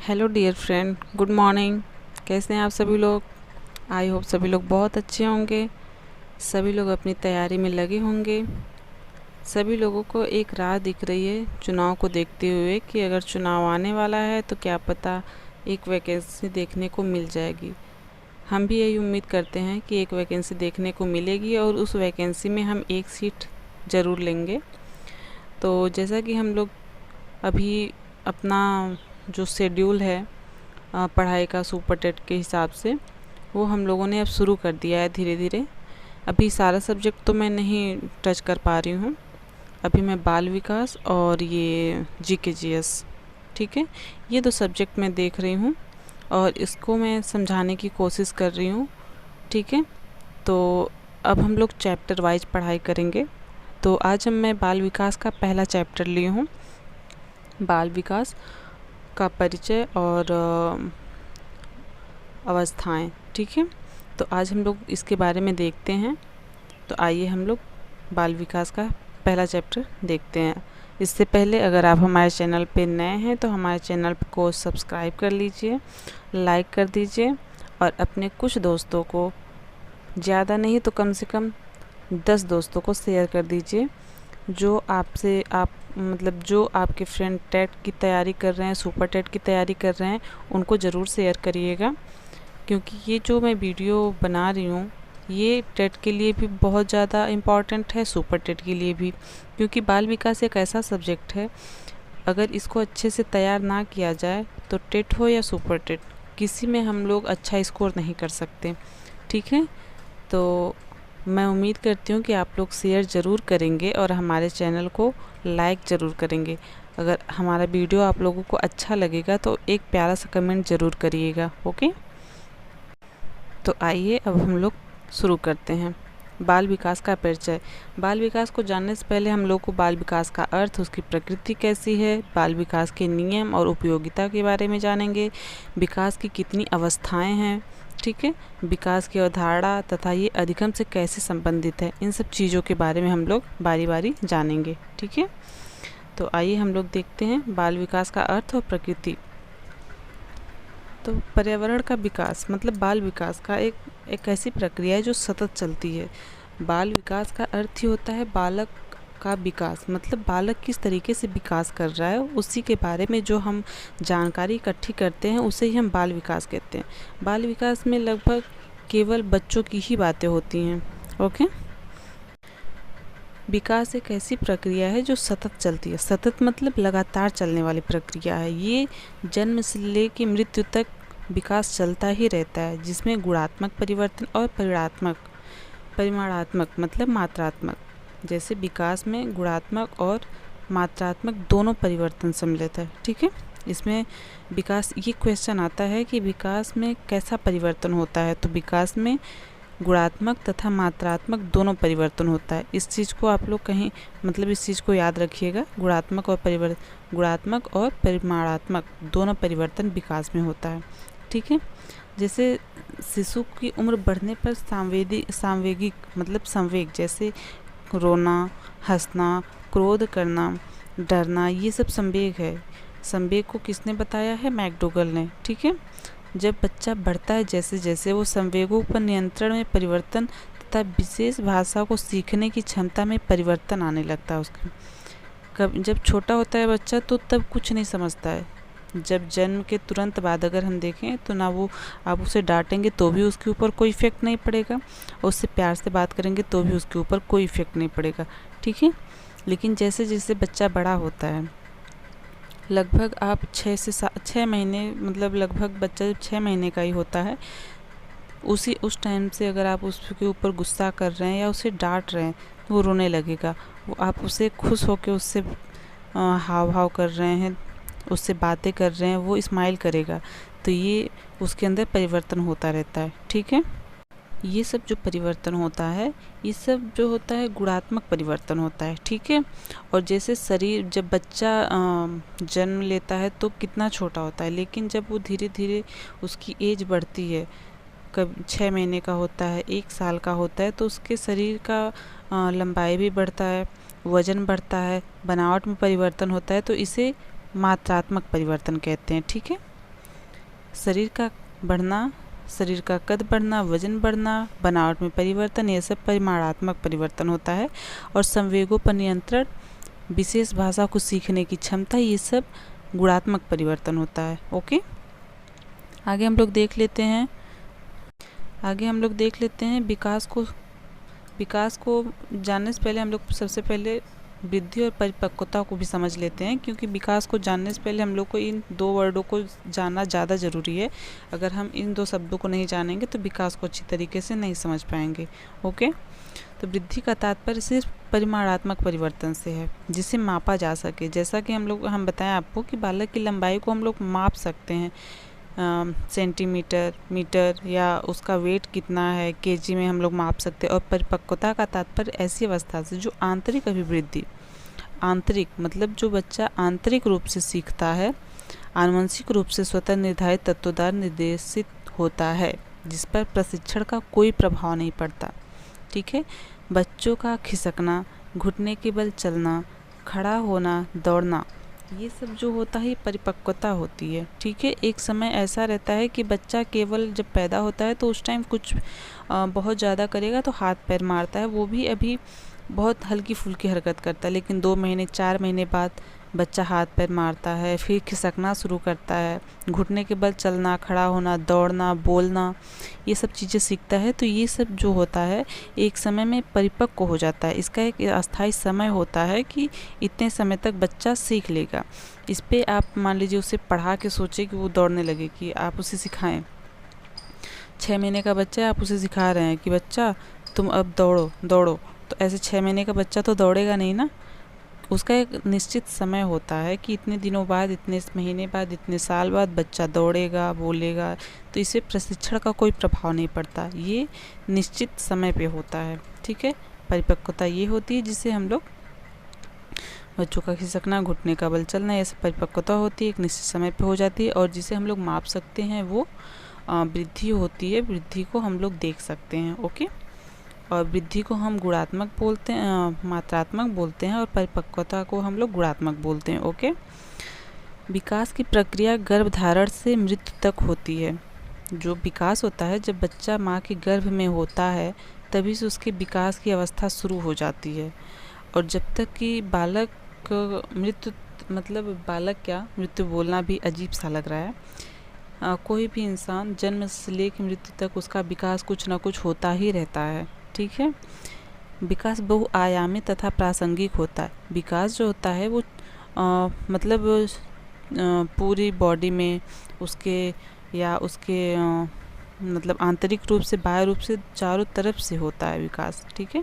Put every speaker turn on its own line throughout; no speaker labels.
Hello dear friend, good morning. कैसे हैं आप सभी लोग? आई होप सभी लोग बहुत अच्छे होंगे। सभी लोग अपनी तैयारी में लगे होंगे। सभी लोगों को एक राह दिख रही है चुनाव को देखते हुए कि अगर चुनाव आने वाला है तो क्या पता एक वैकेंसी देखने को मिल जाएगी। हम भी यही उम्मीद करते हैं कि एक वैकेंसी देखने को मिलेगी और उस वैकेंसी में हम एक सीट ज़रूर लेंगे। तो जैसा कि हम लोग अभी अपना जो शेड्यूल है पढ़ाई का सुपर टेट के हिसाब से, वो हम लोगों ने अब शुरू कर दिया है धीरे धीरे। अभी सारा सब्जेक्ट तो मैं नहीं टच कर पा रही हूँ। अभी मैं बाल विकास और ये जीके जीएस, ठीक है, ये दो सब्जेक्ट मैं देख रही हूँ और इसको मैं समझाने की कोशिश कर रही हूँ, ठीक है। तो अब हम लोग चैप्टर वाइज पढ़ाई करेंगे। तो आज मैं बाल विकास का पहला चैप्टर ली हूँ, बाल विकास का परिचय और अवस्थाएं, ठीक है। तो आज हम लोग इसके बारे में देखते हैं। तो आइए हम लोग बाल विकास का पहला चैप्टर देखते हैं। इससे पहले अगर आप हमारे चैनल पे नए हैं तो हमारे चैनल को सब्सक्राइब कर लीजिए, लाइक कर दीजिए और अपने कुछ दोस्तों को, ज़्यादा नहीं तो कम से कम 10 दोस्तों को शेयर कर दीजिए जो आपके फ्रेंड टेट की तैयारी कर रहे हैं, सुपर टेट की तैयारी कर रहे हैं, उनको ज़रूर शेयर करिएगा। क्योंकि ये जो मैं वीडियो बना रही हूँ ये टेट के लिए भी बहुत ज़्यादा इम्पॉर्टेंट है, सुपर टेट के लिए भी। क्योंकि बाल विकास एक ऐसा सब्जेक्ट है, अगर इसको अच्छे से तैयार ना किया जाए तो टेट हो या सुपर टेट, किसी में हम लोग अच्छा स्कोर नहीं कर सकते, ठीक है। तो मैं उम्मीद करती हूँ कि आप लोग शेयर ज़रूर करेंगे और हमारे चैनल को लाइक ज़रूर करेंगे। अगर हमारा वीडियो आप लोगों को अच्छा लगेगा तो एक प्यारा सा कमेंट ज़रूर करिएगा, ओके। तो आइए अब हम लोग शुरू करते हैं। बाल विकास का परिचय। बाल विकास को जानने से पहले हम लोग को बाल विकास का अर्थ, उसकी प्रकृति कैसी है, बाल विकास के नियम और उपयोगिता के बारे में जानेंगे। विकास की कितनी अवस्थाएं हैं, ठीक है, विकास की अवधारणा तथा ये अधिगम से कैसे संबंधित है, इन सब चीज़ों के बारे में हम लोग बारी बारी जानेंगे, ठीक है। तो आइए हम लोग देखते हैं बाल विकास का अर्थ और प्रकृति। तो पर्यावरण का विकास मतलब बाल विकास का एक ऐसी प्रक्रिया है जो सतत चलती है। बाल विकास का अर्थ ही होता है बालक का विकास, मतलब बालक किस तरीके से विकास कर रहा है उसी के बारे में जो हम जानकारी इकट्ठी करते हैं उसे ही हम बाल विकास कहते हैं। बाल विकास में लगभग केवल बच्चों की ही बातें होती हैं, ओके। विकास एक ऐसी प्रक्रिया है जो सतत चलती है। सतत मतलब लगातार चलने वाली प्रक्रिया है। ये जन्म से लेकर मृत्यु तक विकास चलता ही रहता है, जिसमें गुणात्मक परिवर्तन और परिमाणात्मक मतलब मात्रात्मक, जैसे विकास में गुणात्मक और मात्रात्मक दोनों परिवर्तन सम्मिलित है, ठीक है। इसमें विकास, ये क्वेश्चन आता है कि विकास में कैसा परिवर्तन होता है, तो विकास में गुणात्मक तथा मात्रात्मक दोनों परिवर्तन होता है। इस चीज़ को आप लोग कहीं मतलब इस चीज़ को याद रखिएगा, गुणात्मक और परिमाणात्मक दोनों परिवर्तन विकास में होता है, ठीक है। जैसे शिशु की उम्र बढ़ने पर सांवेगिक मतलब संवेग, जैसे रोना, हंसना, क्रोध करना, डरना, ये सब संवेग है। संवेग को किसने बताया है? मैकडोगल ने, ठीक है। जब बच्चा बढ़ता है जैसे जैसे वो संवेगों पर नियंत्रण में परिवर्तन तथा विशेष भाषा को सीखने की क्षमता में परिवर्तन आने लगता है उसके। जब छोटा होता है बच्चा तो तब कुछ नहीं समझता है। जब जन्म के तुरंत बाद अगर हम देखें तो ना वो, आप उसे डांटेंगे तो भी उसके ऊपर कोई इफ़ेक्ट नहीं पड़ेगा और उससे प्यार से बात करेंगे तो भी उसके ऊपर कोई इफ़ेक्ट नहीं पड़ेगा, ठीक है। लेकिन जैसे जैसे बच्चा बड़ा होता है, लगभग आप 6 महीने मतलब लगभग बच्चा जब 6 महीने का ही होता है, उस टाइम से अगर आप उसके ऊपर गुस्सा कर रहे हैं या उसे डांट रहे हैं तो वो रोने लगेगा। वो आप उसे खुश होकर उससे हाव भाव कर रहे हैं, उससे बातें कर रहे हैं, वो स्माइल करेगा। तो ये उसके अंदर परिवर्तन होता रहता है, ठीक है। ये सब जो परिवर्तन होता है, ये सब जो होता है गुणात्मक परिवर्तन होता है, ठीक है। और जैसे शरीर, जब बच्चा जन्म लेता है तो कितना छोटा होता है, लेकिन जब वो धीरे धीरे उसकी एज बढ़ती है, कब 6 महीने का होता है, 1 साल का होता है, तो उसके शरीर का लंबाई भी बढ़ता है, वजन बढ़ता है, बनावट में परिवर्तन होता है, तो इसे मात्रात्मक परिवर्तन कहते हैं, ठीक है। शरीर का बढ़ना, शरीर का कद बढ़ना, वजन बढ़ना, बनावट में परिवर्तन, ये सब परिमाणात्मक परिवर्तन होता है। और संवेगों पर नियंत्रण, विशेष भाषा को सीखने की क्षमता, ये सब गुणात्मक परिवर्तन होता है। ओके, आगे हम लोग देख लेते हैं विकास को जानने से पहले हम लोग सबसे पहले वृद्धि और परिपक्वता को भी समझ लेते हैं, क्योंकि विकास को जानने से पहले हम लोग को इन दो वर्डों को जानना ज़्यादा ज़रूरी है। अगर हम इन दो शब्दों को नहीं जानेंगे तो विकास को अच्छी तरीके से नहीं समझ पाएंगे। ओके, तो वृद्धि का तात्पर्य सिर्फ परिमाणात्मक परिवर्तन से है, जिसे मापा जा सके। जैसा कि हम बताएं आपको कि बालक की लंबाई को हम लोग माप सकते हैं, सेंटीमीटर, मीटर, या उसका वेट कितना है केजी में हम लोग माप सकते हैं। और परिपक्वता का तात्पर्य ऐसी अवस्था से जो आंतरिक अभिवृद्धि, आंतरिक मतलब जो बच्चा आंतरिक रूप से सीखता है, आनुवंशिक रूप से स्वतः निर्धारित तत्वों द्वारा निर्देशित होता है, जिस पर प्रशिक्षण का कोई प्रभाव नहीं पड़ता। ठीक है, बच्चों का खिसकना, घुटने के बल चलना, खड़ा होना, दौड़ना, ये सब जो होता है ये परिपक्वता होती है। ठीक है, एक समय ऐसा रहता है कि बच्चा केवल जब पैदा होता है तो उस टाइम कुछ बहुत ज़्यादा करेगा तो हाथ पैर मारता है, वो भी अभी बहुत हल्की फुल्की हरकत करता है। लेकिन 2 महीने 4 महीने बाद बच्चा हाथ पैर मारता है, फिर खिसकना शुरू करता है, घुटने के बल चलना, खड़ा होना, दौड़ना, बोलना, ये सब चीज़ें सीखता है। तो ये सब जो होता है एक समय में परिपक्व हो जाता है। इसका एक अस्थायी समय होता है कि इतने समय तक बच्चा सीख लेगा। इस पे आप मान लीजिए उसे पढ़ा के सोचें कि वो दौड़ने लगे, कि आप उसे सिखाएं। 6 महीने का बच्चा है, आप उसे सिखा रहे हैं कि बच्चा तुम अब दौड़ो, तो ऐसे 6 महीने का बच्चा तो दौड़ेगा नहीं ना। उसका एक निश्चित समय होता है कि इतने दिनों बाद, इतने महीने बाद, इतने साल बाद बच्चा दौड़ेगा, बोलेगा। तो इससे प्रशिक्षण का कोई प्रभाव नहीं पड़ता, ये निश्चित समय पे होता है। ठीक है, परिपक्वता ये होती है जिससे हम लोग बच्चों का खिसकना, घुटने का बल चलना, ये सब परिपक्वता होती है, एक निश्चित समय पे हो जाती है। और जिसे हम लोग माप सकते हैं वो वृद्धि होती है, वृद्धि को हम लोग देख सकते हैं। ओके, और वृद्धि को हम गुणात्मक बोलते हैं, मात्रात्मक बोलते हैं, और परिपक्वता को हम लोग गुणात्मक बोलते हैं। ओके, विकास की प्रक्रिया गर्भधारण से मृत्यु तक होती है। जो विकास होता है जब बच्चा माँ के गर्भ में होता है तभी से उसके विकास की अवस्था शुरू हो जाती है। और जब तक कि बालक मृत्यु, मतलब बालक क्या, मृत्यु बोलना भी अजीब सा लग रहा है। कोई भी इंसान जन्म से लेकर मृत्यु तक उसका विकास कुछ ना कुछ होता ही रहता है। ठीक है, विकास बहुआयामी तथा प्रासंगिक होता है। विकास जो होता है वो मतलब पूरी बॉडी में उसके मतलब आंतरिक रूप से, बाह्य रूप से, चारों तरफ से होता है विकास। ठीक है,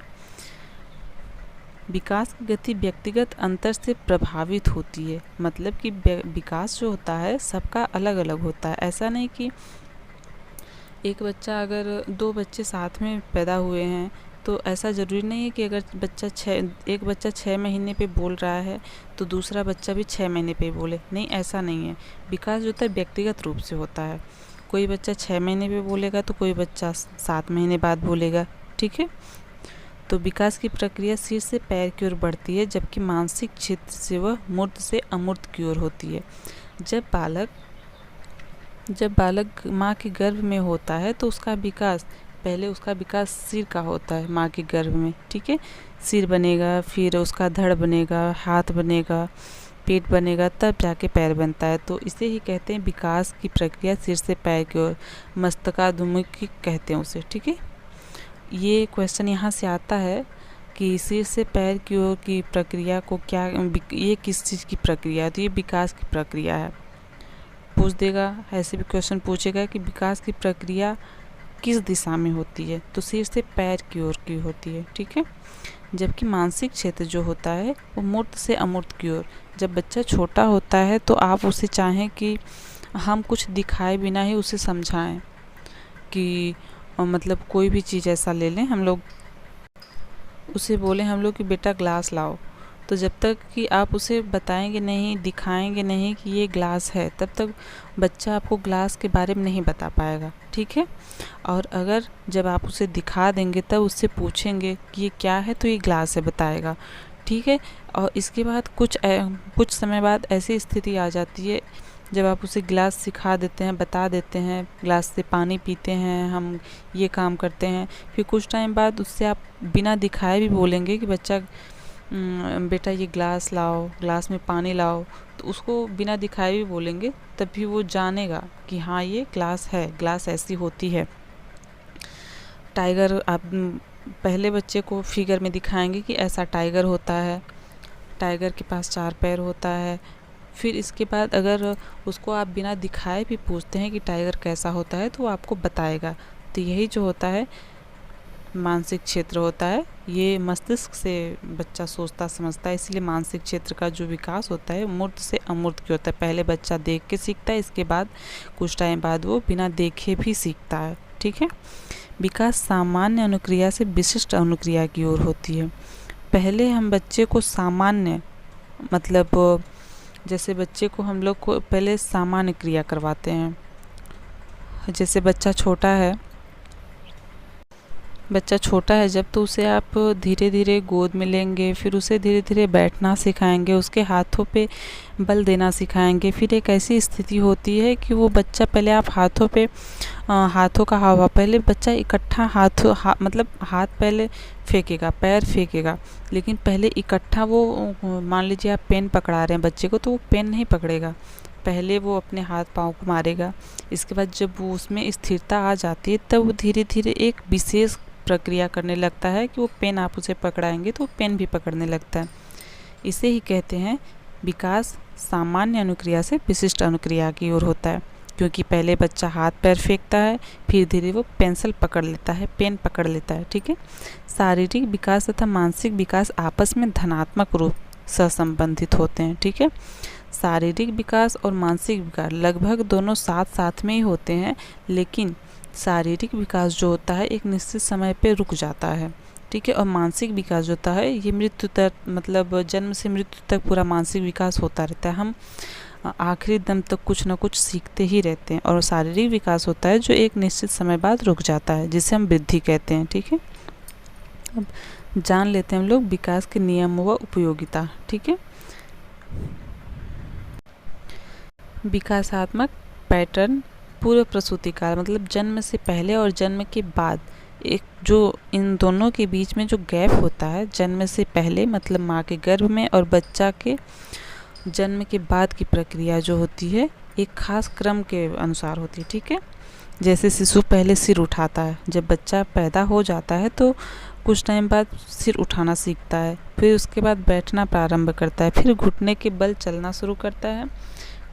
विकास की गति व्यक्तिगत अंतर से प्रभावित होती है। मतलब कि विकास जो होता है सबका अलग अलग होता है। ऐसा नहीं कि एक बच्चा, अगर 2 बच्चे साथ में पैदा हुए हैं तो ऐसा ज़रूरी नहीं है कि अगर एक बच्चा 6 महीने पे बोल रहा है तो दूसरा बच्चा भी 6 महीने पे बोले, नहीं, ऐसा नहीं है। विकास जो होता है व्यक्तिगत रूप से होता है। कोई बच्चा 6 महीने पे बोलेगा तो कोई बच्चा 7 महीने बाद बोलेगा। ठीक है, तो विकास की प्रक्रिया सिर से पैर की ओर बढ़ती है, जबकि मानसिक क्षेत्र से वह मूर्त से अमूर्त की ओर होती है। जब बालक माँ के गर्भ में होता है तो उसका विकास सिर का होता है, माँ के गर्भ में। ठीक है, सिर बनेगा, फिर उसका धड़ बनेगा, हाथ बनेगा, पेट बनेगा, तब जाके पैर बनता है। तो इसे ही कहते हैं विकास की प्रक्रिया सिर से पैर की ओर, मस्तकाभिमुखी कहते हैं उसे। ठीक है, ये क्वेश्चन यहाँ से आता है कि सिर से पैर की ओर की प्रक्रिया को क्या, ये किस चीज़ की प्रक्रिया है? तो ये विकास की प्रक्रिया है, पूछ देगा। ऐसे भी क्वेश्चन पूछेगा कि विकास की प्रक्रिया किस दिशा में होती है, तो सिर से पैर की ओर की होती है। ठीक है, जबकि मानसिक क्षेत्र जो होता है वो मूर्त से अमूर्त की ओर। जब बच्चा छोटा होता है तो आप उसे चाहें कि हम कुछ दिखाए बिना ही उसे समझाएं कि मतलब कोई भी चीज़ ऐसा ले लें, हम लोग उसे बोलें हम लोग कि बेटा ग्लास लाओ, तो जब तक कि आप उसे बताएंगे नहीं, दिखाएंगे नहीं कि ये ग्लास है, तब तक बच्चा आपको ग्लास के बारे में नहीं बता पाएगा। ठीक है, और अगर जब आप उसे दिखा देंगे तब उससे पूछेंगे कि ये क्या है तो ये ग्लास है, बताएगा। ठीक है, और इसके बाद कुछ समय बाद ऐसी स्थिति आ जाती है जब आप उसे गिलास सिखा देते हैं, बता देते हैं, गिलास से पानी पीते हैं, हम ये काम करते हैं, फिर कुछ टाइम बाद उससे आप बिना दिखाए भी बोलेंगे कि बच्चा बेटा ये गिलास लाओ, गिलास में पानी लाओ, तो उसको बिना दिखाए भी बोलेंगे, तभी वो जानेगा कि हाँ ये गिलास है, गिलास ऐसी होती है। टाइगर आप पहले बच्चे को फिगर में दिखाएंगे कि ऐसा टाइगर होता है, टाइगर के पास 4 पैर होता है। फिर इसके बाद अगर उसको आप बिना दिखाए भी पूछते हैं कि टाइगर कैसा होता है, तो वो आपको बताएगा। तो यही जो होता है मानसिक क्षेत्र होता है, ये मस्तिष्क से बच्चा सोचता समझता है, इसलिए मानसिक क्षेत्र का जो विकास होता है मूर्त से अमूर्त की होता है। पहले बच्चा देख के सीखता है, इसके बाद कुछ टाइम बाद वो बिना देखे भी सीखता है। ठीक है। विकास सामान्य अनुक्रिया से विशिष्ट अनुक्रिया की ओर होती है। पहले हम बच्चे को सामान्य, मतलब जैसे बच्चे को हम लोग को पहले सामान्य क्रिया करवाते हैं। जैसे बच्चा छोटा है जब, तो उसे आप धीरे धीरे गोद में लेंगे, फिर उसे धीरे धीरे बैठना सिखाएंगे, उसके हाथों पे बल देना सिखाएंगे। फिर एक ऐसी स्थिति होती है कि वो बच्चा पहले आप हाथों पे हाथों का हाव, पहले बच्चा इकट्ठा मतलब हाथ पहले फेंकेगा, पैर फेंकेगा, लेकिन पहले इकट्ठा वो मान लीजिए आप पेन पकड़ा रहे हैं बच्चे को, तो वो पेन नहीं पकड़ेगा, पहले वो अपने हाथ पाँव को मारेगा। इसके बाद जब वो उसमें स्थिरता आ जाती है, तब वो धीरे धीरे एक विशेष प्रक्रिया करने लगता है कि वो पेन आप उसे पकड़ाएंगे तो वो पेन भी पकड़ने लगता है। इसे ही कहते हैं विकास सामान्य अनुक्रिया से विशिष्ट अनुक्रिया की ओर होता है, क्योंकि पहले बच्चा हाथ पैर फेंकता है, फिर धीरे वो पेंसिल पकड़ लेता है, पेन पकड़ लेता है। ठीक है। शारीरिक विकास तथा मानसिक विकास आपस में धनात्मक रूप से संबंधित होते हैं। ठीक है। शारीरिक विकास और मानसिक विकास लगभग दोनों साथ साथ में ही होते हैं, लेकिन शारीरिक विकास जो होता है एक निश्चित समय पे रुक जाता है। ठीक है। और मानसिक विकास जो होता है ये मृत्यु तक, मतलब जन्म से मृत्यु तक पूरा मानसिक विकास होता रहता है। हम आखिरी दम तक कुछ ना कुछ सीखते ही रहते हैं। और शारीरिक विकास होता है जो एक निश्चित समय बाद रुक जाता है, जिसे हम वृद्धि कहते हैं। ठीक है। अब जान लेते हैं हम लोग विकास के नियम व उपयोगिता। ठीक है। विकासात्मक पैटर्न पूर्व प्रसूति काल, मतलब जन्म से पहले और जन्म के बाद, एक जो इन दोनों के बीच में जो गैप होता है, जन्म से पहले मतलब माँ के गर्भ में और बच्चा के जन्म के बाद की प्रक्रिया जो होती है एक खास क्रम के अनुसार होती है। ठीक है। जैसे शिशु पहले सिर उठाता है, जब बच्चा पैदा हो जाता है तो कुछ टाइम बाद सिर उठाना सीखता है, फिर उसके बाद बैठना प्रारंभ करता है, फिर घुटने के बल चलना शुरू करता है,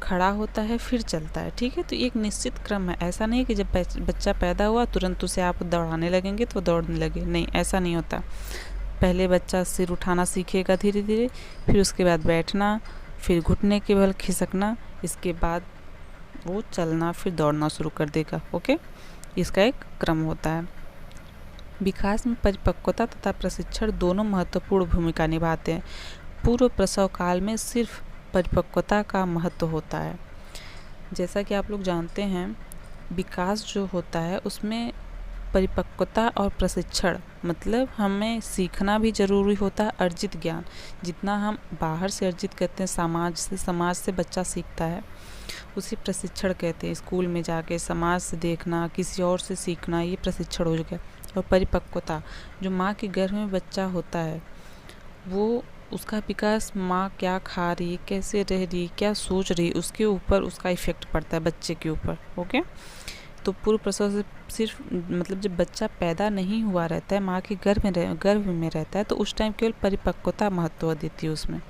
खड़ा होता है, फिर चलता है। ठीक है। तो एक निश्चित क्रम है, ऐसा नहीं कि जब बच्चा पैदा हुआ तुरंत उसे आप दौड़ाने लगेंगे तो दौड़ने लगे, नहीं, ऐसा नहीं होता। पहले बच्चा सिर उठाना सीखेगा धीरे धीरे, फिर उसके बाद बैठना, फिर घुटने के बल खिसकना, इसके बाद वो चलना, फिर दौड़ना शुरू कर देगा। ओके। इसका एक क्रम होता है। विकास में परिपक्वता तथा प्रशिक्षण दोनों महत्वपूर्ण भूमिका निभाते हैं। पूर्व प्रसव काल में सिर्फ परिपक्वता का महत्व होता है। जैसा कि आप लोग जानते हैं विकास जो होता है उसमें परिपक्वता और प्रशिक्षण, मतलब हमें सीखना भी ज़रूरी होता है, अर्जित ज्ञान जितना हम बाहर से अर्जित करते हैं, समाज से बच्चा सीखता है, उसी प्रशिक्षण कहते हैं। स्कूल में जाके समाज से देखना, किसी और से सीखना, ये प्रशिक्षण हो गया। और परिपक्वता जो माँ के गर्भ में बच्चा होता है, वो उसका विकास माँ क्या खा रही, कैसे रह रही, क्या सोच रही, उसके ऊपर उसका इफ़ेक्ट पड़ता है बच्चे के ऊपर। ओके। तो पूर्व प्रसव से सिर्फ मतलब जब बच्चा पैदा नहीं हुआ रहता है, माँ के गर्भ में रहता है, तो उस टाइम केवल परिपक्वता महत्व देती है उसमें।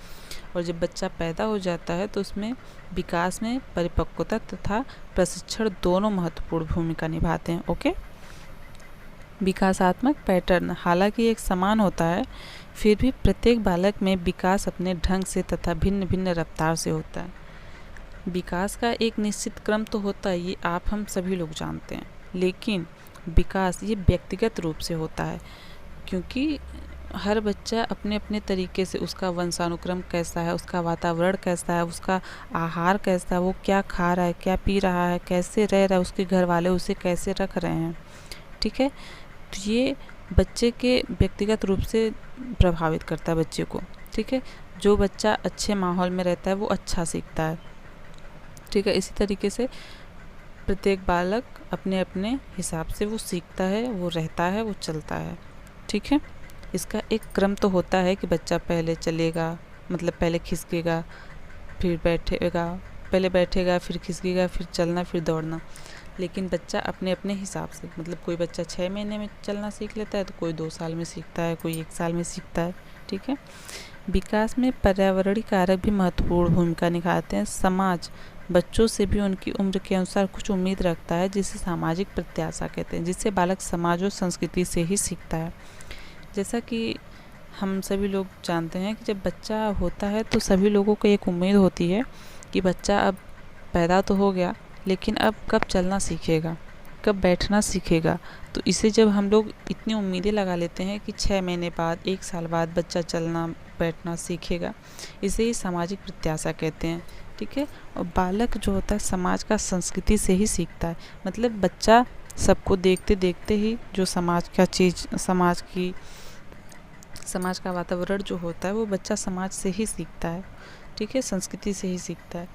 और जब बच्चा पैदा हो जाता है तो उसमें विकास में परिपक्वता तथा प्रशिक्षण दोनों महत्वपूर्ण भूमिका निभाते हैं। ओके। विकासात्मक पैटर्न हालांकि एक समान होता है, फिर भी प्रत्येक बालक में विकास अपने ढंग से तथा भिन्न भिन्न रफ्तार से होता है। विकास का एक निश्चित क्रम तो होता है, ये आप हम सभी लोग जानते हैं, लेकिन विकास ये व्यक्तिगत रूप से होता है, क्योंकि हर बच्चा अपने अपने तरीके से, उसका वंशानुक्रम कैसा है, उसका वातावरण कैसा है, उसका आहार कैसा है, वो क्या खा रहा है, क्या पी रहा है, कैसे रह रहा है, उसके घर वाले उसे कैसे रख रहे हैं। ठीक है। तो ये बच्चे के व्यक्तिगत रूप से प्रभावित करता है बच्चे को। ठीक है। जो बच्चा अच्छे माहौल में रहता है वो अच्छा सीखता है, ठीक है। इसी तरीके से प्रत्येक बालक अपने अपने हिसाब से वो सीखता है, वो रहता है, वो चलता है, ठीक है। इसका एक क्रम तो होता है कि बच्चा पहले चलेगा, मतलब पहले खिसकेगा, फिर बैठेगा, पहले बैठेगा, फिर खिसकेगा, फिर चलना, फिर दौड़ना। लेकिन बच्चा अपने अपने हिसाब से, मतलब कोई बच्चा 6 महीने में चलना सीख लेता है, तो कोई 2 साल में सीखता है, कोई 1 साल में सीखता है, ठीक है। विकास में पर्यावरणीय कारक भी महत्वपूर्ण भूमिका निभाते हैं। समाज बच्चों से भी उनकी उम्र के अनुसार कुछ उम्मीद रखता है, जिसे सामाजिक प्रत्याशा कहते हैं, जिससे बालक समाज और संस्कृति से ही सीखता है। जैसा कि हम सभी लोग जानते हैं कि जब बच्चा होता है तो सभी लोगों को एक उम्मीद होती है कि बच्चा अब पैदा तो हो गया, लेकिन अब कब चलना सीखेगा, कब बैठना सीखेगा। तो इसे जब हम लोग इतनी उम्मीदें लगा लेते हैं कि 6 महीने बाद, 1 साल बाद बच्चा चलना बैठना सीखेगा, इसे ही सामाजिक प्रत्याशा कहते हैं, ठीक है। और बालक जो होता है समाज का संस्कृति से ही सीखता है, मतलब बच्चा सबको देखते देखते ही जो समाज का चीज़, समाज का वातावरण जो होता है वो बच्चा समाज से ही सीखता है, ठीक है, संस्कृति से ही सीखता है।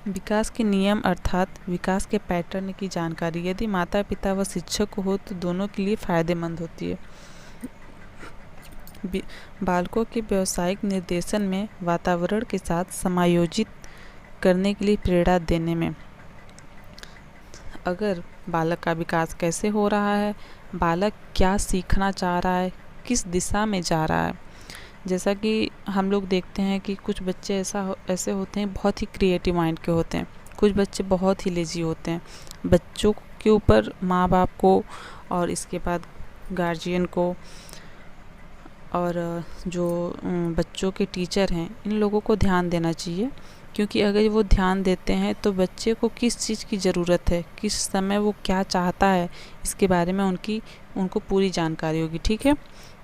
विकास के नियम अर्थात विकास के पैटर्न की जानकारी यदि माता पिता व शिक्षक को हो तो दोनों के लिए फ़ायदेमंद होती है। बालकों के व्यावसायिक निर्देशन में वातावरण के साथ समायोजित करने के लिए प्रेरणा देने में, अगर बालक का विकास कैसे हो रहा है, बालक क्या सीखना चाह रहा है, किस दिशा में जा रहा है। जैसा कि हम लोग देखते हैं कि कुछ बच्चे ऐसे होते हैं बहुत ही क्रिएटिव माइंड के होते हैं, कुछ बच्चे बहुत ही लेजी होते हैं। बच्चों के ऊपर माँ बाप को और इसके बाद गार्जियन को और जो बच्चों के टीचर हैं, इन लोगों को ध्यान देना चाहिए, क्योंकि अगर वो ध्यान देते हैं तो बच्चे को किस चीज़ की ज़रूरत है, किस समय वो क्या चाहता है, इसके बारे में उनको पूरी जानकारी होगी, ठीक है।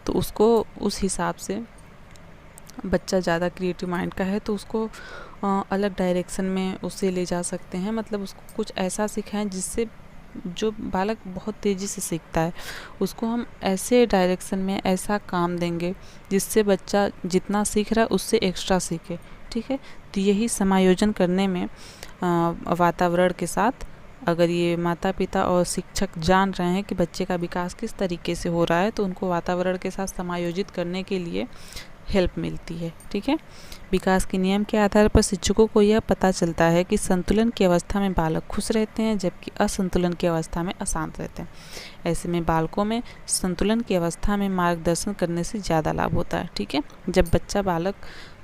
तो उसको उस हिसाब से, बच्चा ज़्यादा क्रिएटिव माइंड का है तो उसको अलग डायरेक्शन में उसे ले जा सकते हैं, मतलब उसको कुछ ऐसा सिखाएं जिससे जो बालक बहुत तेज़ी से सीखता है, उसको हम ऐसे डायरेक्शन में ऐसा काम देंगे जिससे बच्चा जितना सीख रहा है उससे एक्स्ट्रा सीखे, ठीक है। तो यही समायोजन करने में वातावरण के साथ, अगर ये माता पिता और शिक्षक जान रहे हैं कि बच्चे का विकास किस तरीके से हो रहा है, तो उनको वातावरण के साथ समायोजित करने के लिए हेल्प मिलती है, ठीक है। विकास के नियम के आधार पर शिक्षकों को यह पता चलता है कि संतुलन की अवस्था में बालक खुश रहते हैं, जबकि असंतुलन की अवस्था में अशांत रहते हैं। ऐसे में बालकों में संतुलन की अवस्था में मार्गदर्शन करने से ज़्यादा लाभ होता है, ठीक है। जब बच्चा बालक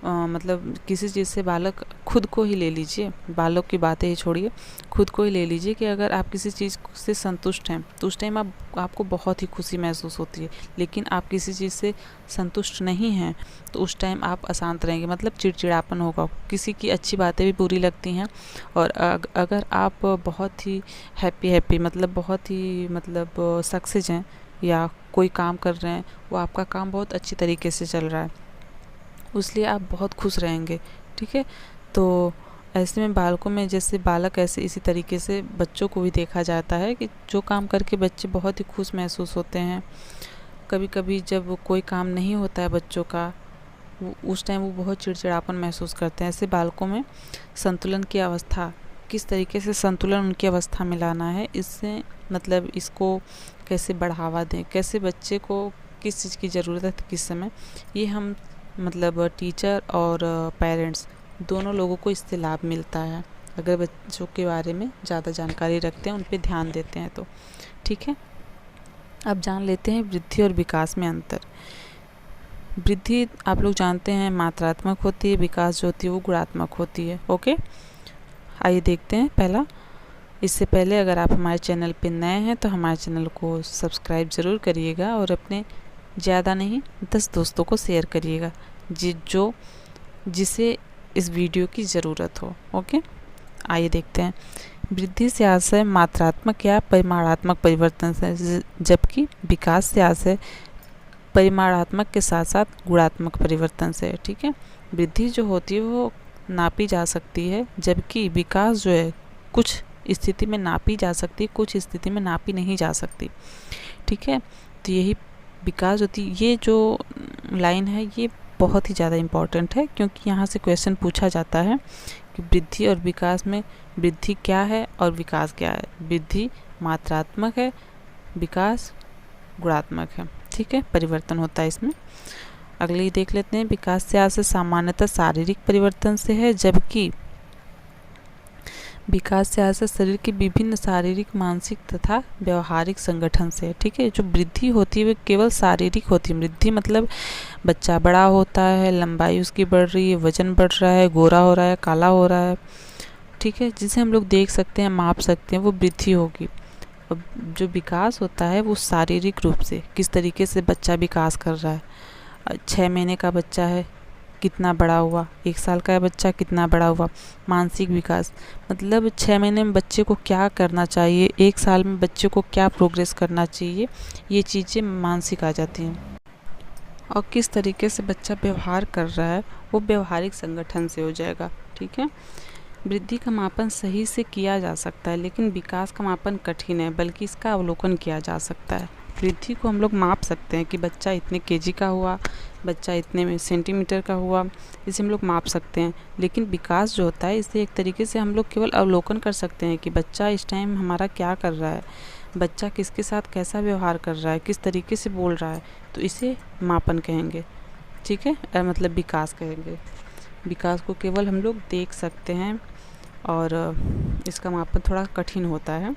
मतलब किसी चीज़ से, बालक खुद को ही ले लीजिए, बालक की बातें ही छोड़िए, खुद को ही ले लीजिए कि अगर आप किसी चीज़ से संतुष्ट हैं तो उस टाइम आपको बहुत ही खुशी महसूस होती है, लेकिन आप किसी चीज़ से संतुष्ट नहीं हैं तो उस टाइम आप अशांत रहेंगे, मतलब चिड़चिड़ापन होगा, किसी की अच्छी बातें भी बुरी लगती हैं। और अगर आप बहुत ही हैप्पी मतलब बहुत ही सक्सेस हैं या कोई काम कर रहे हैं, वो आपका काम बहुत अच्छी तरीके से चल रहा है, इसलिए आप बहुत खुश रहेंगे, ठीक है। तो ऐसे में बालकों में, जैसे बालक ऐसे इसी तरीके से बच्चों को भी देखा जाता है कि जो काम करके बच्चे बहुत ही खुश महसूस होते हैं। कभी कभी जब कोई काम नहीं होता है बच्चों का, उस टाइम वो बहुत चिड़चिड़ापन महसूस करते हैं। ऐसे बालकों में संतुलन की अवस्था, किस तरीके से संतुलन उनकी अवस्था में लाना है, इससे मतलब इसको कैसे बढ़ावा दें, कैसे बच्चे को किस चीज़ की ज़रूरत है किस समय, ये हम मतलब टीचर और पेरेंट्स दोनों लोगों को इससे लाभ मिलता है, अगर बच्चों के बारे में ज़्यादा जानकारी रखते हैं, उन पे ध्यान देते हैं तो, ठीक है। अब जान लेते हैं वृद्धि और विकास में अंतर। वृद्धि आप लोग जानते हैं मात्रात्मक होती है, विकास जो होती है वो गुणात्मक होती है, ओके। आइए देखते हैं पहला। इससे पहले अगर आप हमारे चैनल पे नए हैं तो हमारे चैनल को सब्सक्राइब ज़रूर करिएगा और अपने ज़्यादा नहीं 10 दोस्तों को शेयर करिएगा जिसे इस वीडियो की ज़रूरत हो, ओके। आइए देखते हैं। वृद्धि से आशय मात्रात्मक या परिमाणात्मक परिवर्तन से, जबकि विकास से आशय परिमाणात्मक के साथ साथ गुणात्मक परिवर्तन से, ठीक है। वृद्धि जो होती है वो नापी जा सकती है, जबकि विकास जो है कुछ स्थिति में नापी जा सकती है, कुछ स्थिति में नापी नहीं जा सकती, ठीक है। तो यही विकास होती है। ये जो लाइन है ये बहुत ही ज़्यादा इम्पॉर्टेंट है, क्योंकि यहाँ से क्वेश्चन पूछा जाता है कि वृद्धि और विकास में वृद्धि क्या है और विकास क्या है। वृद्धि मात्रात्मक है, विकास गुणात्मक है। ठीक है, परिवर्तन होता है इसमें। अगले देख लेते हैं, विकास से अर्थ सामान्यतः शारीरिक परिवर्तन से है, जबकि विकास से अर्थ शरीर के विभिन्न शारीरिक, मानसिक तथा व्यवहारिक संगठन से है। ठीक है, जो वृद्धि होती है वो केवल शारीरिक होती है। वृद्धि मतलब बच्चा बड़ा होता है, लंबाई उसकी बढ़ रही है, वजन बढ़ रहा है, गोरा हो रहा है, काला हो रहा है। ठीक है, जिसे हम लोग देख सकते हैं, माप सकते हैं, वो वृद्धि होगी। अब जो विकास होता है वो शारीरिक रूप से, किस तरीके से बच्चा विकास कर रहा है। 6 महीने का बच्चा है, कितना बड़ा हुआ, 1 साल का बच्चा कितना बड़ा हुआ। मानसिक विकास मतलब 6 महीने में बच्चे को क्या करना चाहिए, 1 साल में बच्चे को क्या प्रोग्रेस करना चाहिए, ये चीज़ें मानसिक आ जाती हैं। और किस तरीके से बच्चा व्यवहार कर रहा है वो व्यवहारिक संगठन से हो जाएगा। ठीक है, वृद्धि का मापन सही से किया जा सकता है, लेकिन विकास का मापन कठिन है, बल्कि इसका अवलोकन किया जा सकता है। वृद्धि को हम लोग माप सकते हैं कि बच्चा इतने केजी का हुआ, बच्चा इतने सेंटीमीटर का हुआ, इसे हम लोग माप सकते हैं। लेकिन विकास जो होता है, इसे एक तरीके से हम लोग केवल अवलोकन कर सकते हैं कि बच्चा इस टाइम हमारा क्या कर रहा है, बच्चा किसके साथ कैसा व्यवहार कर रहा है, किस तरीके से बोल रहा है, तो इसे मापन कहेंगे। ठीक है, मतलब विकास कहेंगे। विकास को केवल हम लोग देख सकते हैं और इसका मापन थोड़ा कठिन होता है।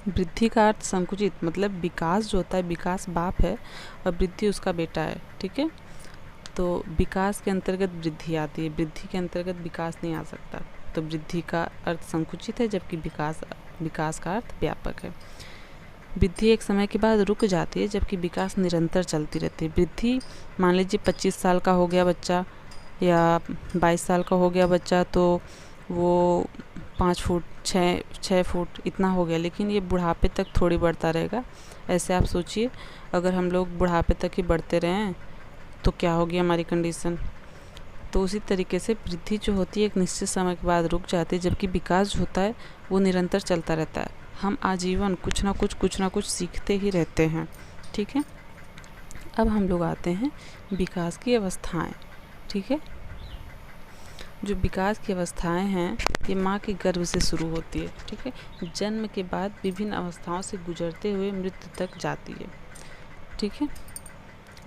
वृद्धि का अर्थ संकुचित, मतलब विकास जो होता है, विकास बाप है और वृद्धि उसका बेटा है। ठीक है, तो विकास के अंतर्गत वृद्धि आती है, वृद्धि के अंतर्गत विकास नहीं आ सकता। तो वृद्धि का अर्थ संकुचित है, जबकि विकास का अर्थ व्यापक है। वृद्धि एक समय के बाद रुक जाती है, जबकि विकास निरंतर चलती रहती है। वृद्धि मान लीजिए 25 साल का हो गया बच्चा या 22 साल का हो गया बच्चा, तो वो 5 फुट 6 फुट इतना हो गया, लेकिन ये बुढ़ापे तक थोड़ी बढ़ता रहेगा। ऐसे आप सोचिए, अगर हम लोग बुढ़ापे तक ही बढ़ते रहें तो क्या होगी हमारी कंडीशन। तो उसी तरीके से वृद्धि जो होती है एक निश्चित समय के बाद रुक जाती है, जबकि विकास जो होता है वो निरंतर चलता रहता है। हम आजीवन कुछ ना कुछ सीखते ही रहते हैं। ठीक है, अब हम लोग आते हैं विकास की अवस्थाएं। ठीक है, जो विकास की अवस्थाएं हैं ये माँ के गर्भ से शुरू होती है। ठीक है, जन्म के बाद विभिन्न अवस्थाओं से गुजरते हुए मृत्यु तक जाती है। ठीक है,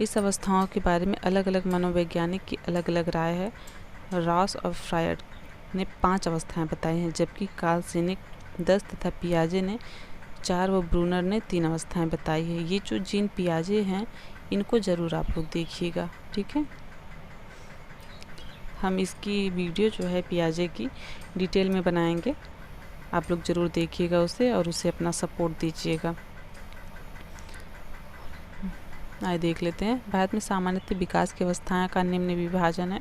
इस अवस्थाओं के बारे में अलग अलग मनोवैज्ञानिक की अलग अलग राय है। रॉस और फ्रायड ने 5 अवस्थाएं बताई हैं, जबकि कार्ल सेनिक 10 तथा पियाजे ने 4 व ब्रूनर ने 3 अवस्थाएं बताई है। ये जो जीन पियाजे हैं इनको ज़रूर आप लोग देखिएगा। ठीक है, हम इसकी वीडियो जो है पियाजे की डिटेल में बनाएंगे, आप लोग ज़रूर देखिएगा उसे और उसे अपना सपोर्ट दीजिएगा। आइए देख लेते हैं। भारत में सामान्यतः विकास की अवस्थाएं का निम्न विभाजन है।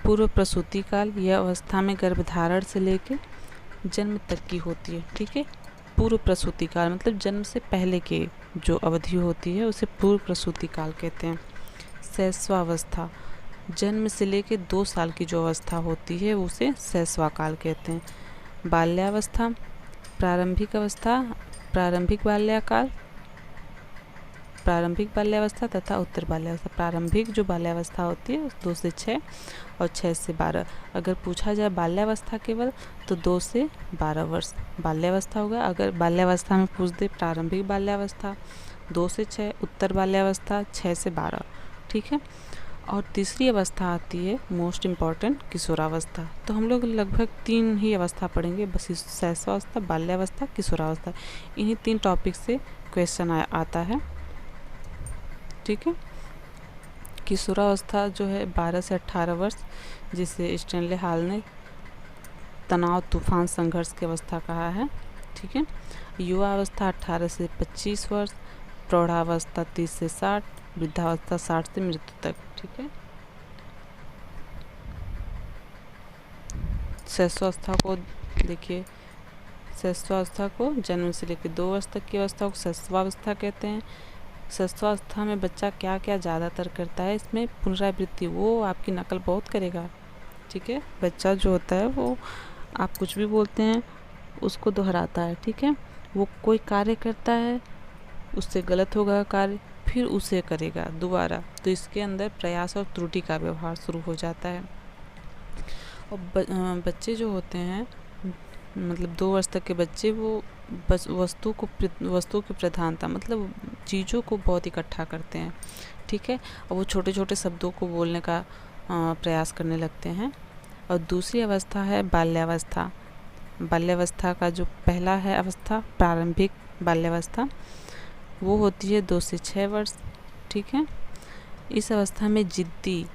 पूर्व प्रसूति काल, यह अवस्था में गर्भधारण से लेकर जन्म तक की होती है। ठीक है, पूर्व प्रसूति काल मतलब जन्म से पहले के जो अवधि होती है उसे पूर्व प्रसूति काल कहते हैं। शैशवावस्था, जन्म से लेकर 2 साल की जो अवस्था होती है उसे शैशवा काल कहते हैं। बाल्यावस्था, प्रारंभिक अवस्था, प्रारंभिक बाल्यकाल, प्रारंभिक बाल्यावस्था तथा उत्तर बाल्यावस्था। प्रारंभिक जो बाल्यावस्था होती है 2 से 6 और 6 से 12। अगर पूछा जाए बाल्यावस्था केवल तो 2 से 12 वर्ष बाल्यावस्था होगा। अगर बाल्यावस्था में पूछ दे प्रारंभिक बाल्यावस्था 2 से 6, उत्तर बाल्यावस्था 6 से 12। ठीक है, और तीसरी अवस्था आती है मोस्ट इम्पॉर्टेंट किशोरावस्था। तो हम लोग लगभग 3 ही अवस्था पढ़ेंगे बस, शैशवावस्था, बाल्यावस्था, किशोरावस्था। इन्हीं 3 टॉपिक से क्वेश्चन आता है। ठीक है, किशोरावस्था जो है 12 से 18 वर्ष, जिसे स्टैनले हॉल ने तनाव, तूफान, संघर्ष की अवस्था कहा है। ठीक है, युवा अवस्था 18 से 25 वर्ष, प्रौढ़ावस्था 30 से 60, वृद्धावस्था 60 से मृत्यु तक। ठीक है, शैशवावस्था को देखिए, शैशवावस्था को जन्म से लेकर 2 वर्ष तक की अवस्था को शैशवावस्था कहते हैं। शैशवावस्था में बच्चा क्या क्या ज़्यादातर करता है, इसमें पुनरावृत्ति, वो आपकी नकल बहुत करेगा। ठीक है, बच्चा जो होता है वो आप कुछ भी बोलते हैं उसको दोहराता है। ठीक है, वो कोई कार्य करता है, उससे गलत होगा कार्य, फिर उसे करेगा दोबारा, तो इसके अंदर प्रयास और त्रुटि का व्यवहार शुरू हो जाता है। और बच्चे जो होते हैं, मतलब 2 वर्ष तक के बच्चे, वो बस वस्तु की प्रधानता, मतलब चीज़ों को बहुत इकट्ठा करते हैं, ठीक है। और वो छोटे छोटे शब्दों को बोलने का प्रयास करने लगते हैं। और दूसरी अवस्था है बाल्यावस्था। बाल्यावस्था का जो पहला है अवस्था, प्रारंभिक बाल्यावस्था, वो होती है 2 से 6 वर्ष, ठीक है। इस अवस्था में जिद्दी,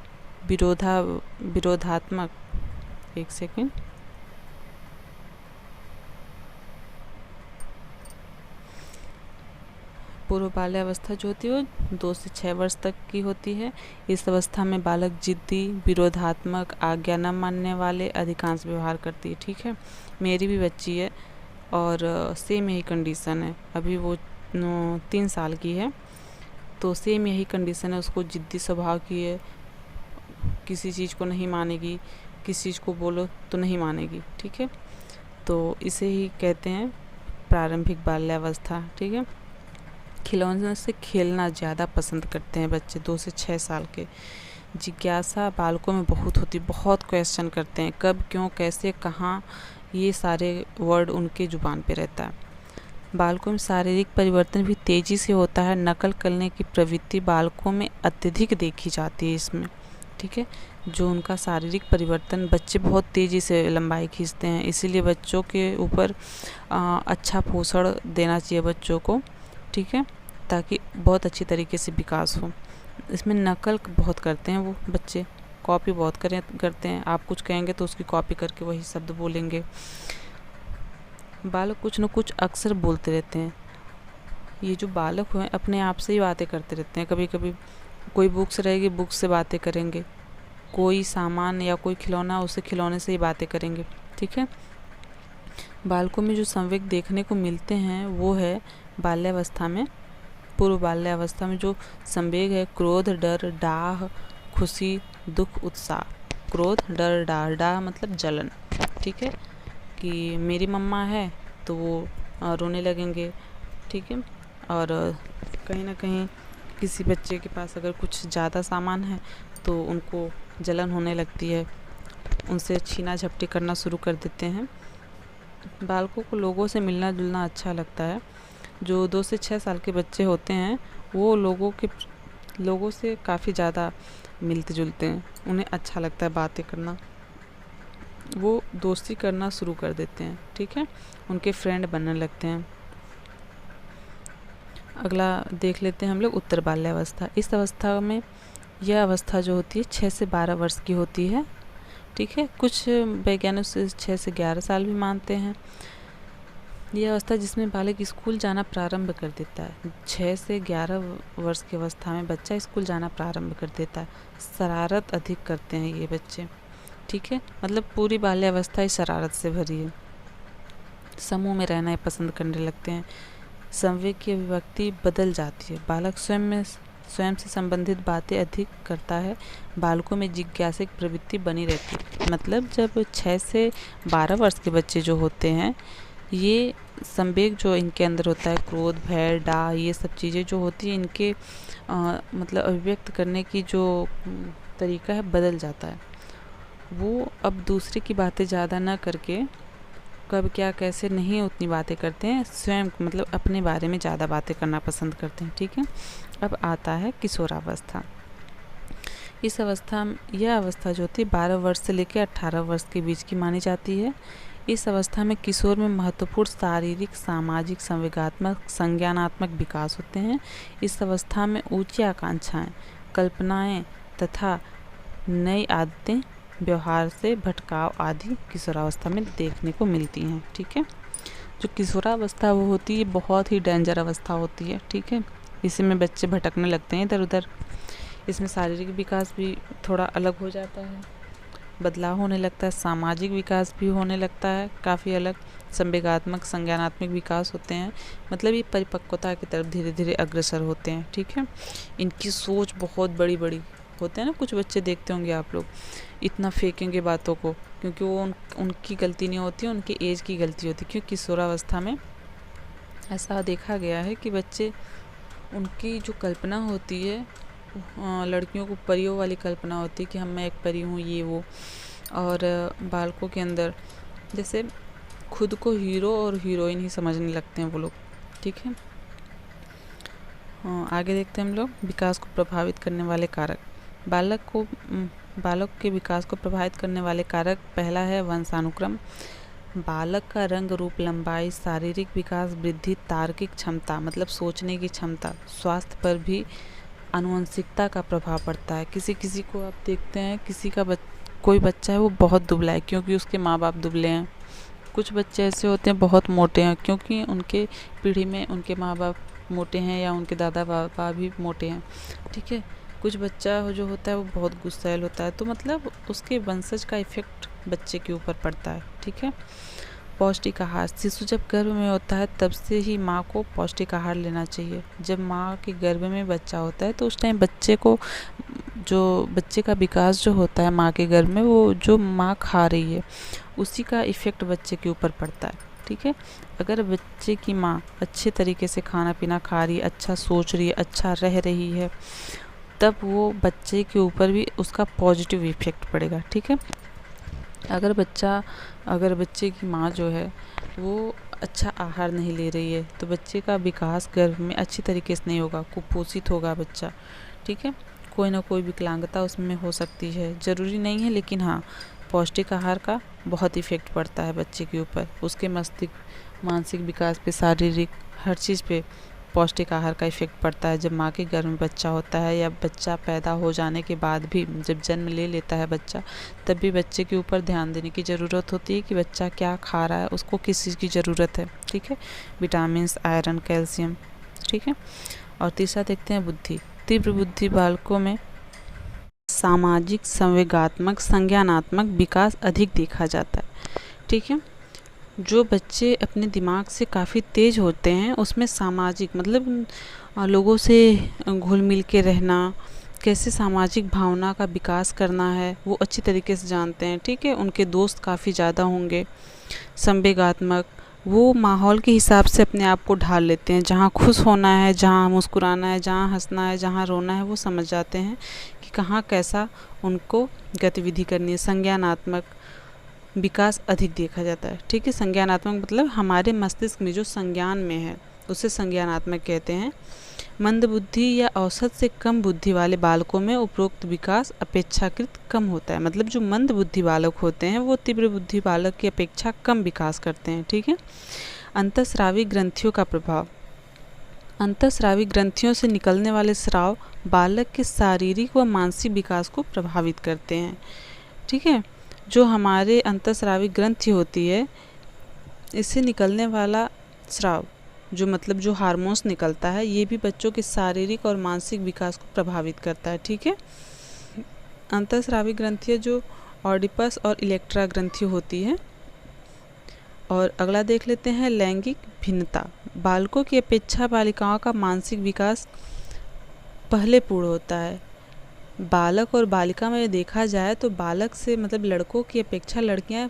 विरोधात्मक, एक सेकेंड, पूर्व बाल्यावस्था जो होती है वो 2 से 6 वर्ष तक की होती है। इस अवस्था में बालक जिद्दी, विरोधात्मक, आज्ञा न मानने वाले अधिकांश व्यवहार करती है, ठीक है। मेरी भी बच्ची है और सेम यही कंडीशन है। अभी वो 3 साल की है, तो सेम यही कंडीशन है। उसको जिद्दी स्वभाव की है, किसी चीज़ को नहीं मानेगी, किसी चीज़ को बोलो तो नहीं मानेगी, ठीक है। तो इसे ही कहते हैं प्रारंभिक बाल्यावस्था, ठीक है। खिलौनों से खेलना ज़्यादा पसंद करते हैं बच्चे 2 से 6 साल के। जिज्ञासा बालकों में बहुत होती, बहुत क्वेश्चन करते हैं, कब, क्यों, कैसे, कहाँ, ये सारे वर्ड उनके ज़ुबान पे रहता है। बालकों में शारीरिक परिवर्तन भी तेज़ी से होता है। नकल करने की प्रवृत्ति बालकों में अत्यधिक देखी जाती है इसमें, ठीक है। जो उनका शारीरिक परिवर्तन, बच्चे बहुत तेज़ी से लंबाई खींचते हैं, इसीलिए बच्चों के ऊपर अच्छा पोषण देना चाहिए बच्चों को, ठीक है, ताकि बहुत अच्छी तरीके से विकास हो। इसमें नकल बहुत करते हैं वो बच्चे, कॉपी बहुत करते हैं। आप कुछ कहेंगे तो उसकी कॉपी करके वही शब्द बोलेंगे। बालक कुछ न कुछ अक्सर बोलते रहते हैं। ये जो बालक हैं अपने आप से ही बातें करते रहते हैं। कभी कभी कोई बुक्स रहेगी, बुक से बातें करेंगे, कोई सामान या कोई खिलौना, उसे खिलौने से ही बातें करेंगे, ठीक है। बालकों में जो संवेग देखने को मिलते हैं वो है बाल्यावस्था में, पूर्व बाल्यावस्था में जो संवेग है, क्रोध, डर, डाह, खुशी, दुख, उत्साह। क्रोध, डर, डाह, डाह मतलब जलन, ठीक है, कि मेरी मम्मा है तो वो रोने लगेंगे, ठीक है। और कहीं ना कहीं किसी बच्चे के पास अगर कुछ ज़्यादा सामान है तो उनको जलन होने लगती है, उनसे छीना झपटी करना शुरू कर देते हैं। बालकों को लोगों से मिलना जुलना अच्छा लगता है। जो 2 से 6 साल के बच्चे होते हैं वो लोगों से काफ़ी ज़्यादा मिलते जुलते हैं, उन्हें अच्छा लगता है बातें करना, वो दोस्ती करना शुरू कर देते हैं, ठीक है, उनके फ्रेंड बनने लगते हैं। अगला देख लेते हैं हम लोग उत्तर बाल्यावस्था। इस अवस्था में यह अवस्था जो होती है 6 से 12 वर्ष की होती है, ठीक है। कुछ वैज्ञानिक 6 से 11 साल भी मानते हैं। यह अवस्था जिसमें बालक स्कूल जाना प्रारंभ कर देता है। 6 से 11 वर्ष की अवस्था में बच्चा स्कूल जाना प्रारंभ कर देता है। शरारत अधिक करते हैं ये बच्चे, ठीक है, मतलब पूरी बाल्यावस्था ही शरारत से भरी है। समूह में रहना पसंद करने लगते हैं। संवेग की अभिव्यक्ति बदल जाती है। बालक स्वयं से संबंधित बातें अधिक करता है। बालकों में जिज्ञासिक प्रवृत्ति बनी रहती है। मतलब जब 6 से 12 वर्ष के बच्चे जो होते हैं, ये संवेग जो इनके अंदर होता है, क्रोध, भय, डाह, ये सब चीज़ें जो होती हैं इनके मतलब अभिव्यक्त करने की जो तरीका है बदल जाता है। वो अब दूसरे की बातें ज़्यादा ना करके, कब क्या कैसे नहीं उतनी बातें करते हैं, स्वयं मतलब अपने बारे में ज़्यादा बातें करना पसंद करते हैं, ठीक है। अब आता है किशोरावस्था। इस अवस्था, यह अवस्था जो होती है 12 वर्ष से लेकर 18 वर्ष के बीच की मानी जाती है। इस अवस्था में किशोर में महत्वपूर्ण शारीरिक, सामाजिक, संवेगात्मक, संज्ञानात्मक विकास होते हैं। इस अवस्था में ऊंची आकांक्षाएं, कल्पनाएं तथा नई आदतें, व्यवहार से भटकाव आदि किशोरावस्था में देखने को मिलती हैं, ठीक है। जो किशोरावस्था वो होती है बहुत ही डेंजर अवस्था होती है, ठीक है। इसमें बच्चे भटकने लगते हैं इधर उधर। इसमें शारीरिक विकास भी थोड़ा अलग हो जाता है, बदलाव होने लगता है, सामाजिक विकास भी होने लगता है काफ़ी अलग, संवेगात्मक, संज्ञानात्मक विकास होते हैं। मतलब ये परिपक्वता की तरफ धीरे धीरे अग्रसर होते हैं, ठीक है। इनकी सोच बहुत बड़ी बड़ी होते हैं ना, कुछ बच्चे देखते होंगे आप लोग, इतना फेंकेंगे बातों को, क्योंकि वो उनकी गलती नहीं होती, उनके एज की गलती होती है। क्योंकि किशोरावस्था में ऐसा देखा गया है कि बच्चे उनकी जो कल्पना होती है, लड़कियों को परियों वाली कल्पना होती है कि हम मैं एक परी हूँ, ये वो। और बालकों के अंदर जैसे खुद को हीरो और हीरोइन ही समझने लगते हैं वो लोग, ठीक है। आगे देखते हैं हम लोग, विकास को प्रभावित करने वाले कारक। बालक के विकास को प्रभावित करने वाले कारक, पहला है वंशानुक्रम। बालक का रंग, रूप, लंबाई, शारीरिक विकास, वृद्धि, तार्किक क्षमता मतलब सोचने की क्षमता, स्वास्थ्य पर भी आनुवंशिकता का प्रभाव पड़ता है। किसी किसी को आप देखते हैं, किसी का कोई बच्चा है वो बहुत दुबला है क्योंकि उसके माँ बाप दुबले हैं। कुछ बच्चे ऐसे होते हैं बहुत मोटे हैं क्योंकि उनके पीढ़ी में उनके माँ बाप मोटे हैं या उनके दादा बाबा भी मोटे हैं, ठीक है। कुछ बच्चा जो होता है वो बहुत गुस्सैल होता है, तो मतलब उसके वंशज का इफ़ेक्ट बच्चे के ऊपर पड़ता है, ठीक है। पौष्टिक आहार, शिशु जब गर्भ में होता है तब से ही माँ को पौष्टिक आहार लेना चाहिए। जब माँ के गर्भ में बच्चा होता है तो उस टाइम बच्चे का विकास जो होता है माँ के गर्भ में, वो जो माँ खा रही है उसी का इफ़ेक्ट बच्चे के ऊपर पड़ता है, ठीक है। अगर बच्चे की माँ अच्छे तरीके से खाना पीना खा रही है, अच्छा सोच रही है, अच्छा रह रही है, तब वो बच्चे के ऊपर भी उसका पॉजिटिव इफ़ेक्ट पड़ेगा, ठीक है। अगर बच्चे की माँ जो है वो अच्छा आहार नहीं ले रही है तो बच्चे का विकास गर्भ में अच्छी तरीके से नहीं होगा, कुपोषित होगा बच्चा, ठीक है। कोई ना कोई विकलांगता उसमें हो सकती है, ज़रूरी नहीं है, लेकिन हाँ पौष्टिक आहार का बहुत इफ़ेक्ट पड़ता है बच्चे के ऊपर, उसके मस्तिष्क, मानसिक विकास पे, शारीरिक हर चीज़ पे पौष्टिक आहार का इफ़ेक्ट पड़ता है। जब माँ के गर्भ में बच्चा होता है या बच्चा पैदा हो जाने के बाद भी, जब जन्म ले लेता है बच्चा, तब भी बच्चे के ऊपर ध्यान देने की ज़रूरत होती है कि बच्चा क्या खा रहा है, उसको किस चीज़ की ज़रूरत है, ठीक है। विटामिन्स, आयरन, कैल्शियम, ठीक है। और तीसरा देखते हैं बुद्धि। तीव्र बुद्धि बालकों में सामाजिक, संवेगात्मक, संज्ञानात्मक विकास अधिक देखा जाता है, ठीक है। जो बच्चे अपने दिमाग से काफ़ी तेज़ होते हैं उसमें सामाजिक मतलब लोगों से घुल मिल के रहना, कैसे सामाजिक भावना का विकास करना है वो अच्छी तरीके से जानते हैं, ठीक है। उनके दोस्त काफ़ी ज़्यादा होंगे। संवेगात्मक, वो माहौल के हिसाब से अपने आप को ढाल लेते हैं, जहाँ खुश होना है, जहाँ मुस्कुराना है, जहाँ हंसना है, जहाँ रोना है, वो समझ जाते हैं कि कहाँ कैसा उनको गतिविधि करनी है। संज्ञानात्मक विकास अधिक देखा जाता है, ठीक है। संज्ञानात्मक मतलब हमारे मस्तिष्क में जो संज्ञान में है उसे संज्ञानात्मक कहते हैं। मंद बुद्धि या औसत से कम बुद्धि वाले बालकों में उपरोक्त विकास अपेक्षाकृत कम होता है। मतलब जो मंद बुद्धि बालक होते हैं वो तीव्र बुद्धि बालक की अपेक्षा कम विकास करते हैं, ठीक है। अंतःस्रावी ग्रंथियों का प्रभाव। अंतःस्रावी ग्रंथियों से निकलने वाले स्राव बालक के शारीरिक व मानसिक विकास को प्रभावित करते हैं, ठीक है। जो हमारे अंतःस्रावी ग्रंथि होती है, इससे निकलने वाला स्राव जो मतलब जो हार्मोन्स निकलता है, ये भी बच्चों के शारीरिक और मानसिक विकास को प्रभावित करता है, ठीक है। अंतःस्रावी ग्रंथियाँ जो ऑडिपस और इलेक्ट्रा ग्रंथि होती है। और अगला देख लेते हैं लैंगिक भिन्नता। बालकों की अपेक्षा बालिकाओं का मानसिक विकास पहले पूर्ण होता है। बालक और बालिका में देखा जाए तो बालक से मतलब लड़कों की अपेक्षा लड़कियां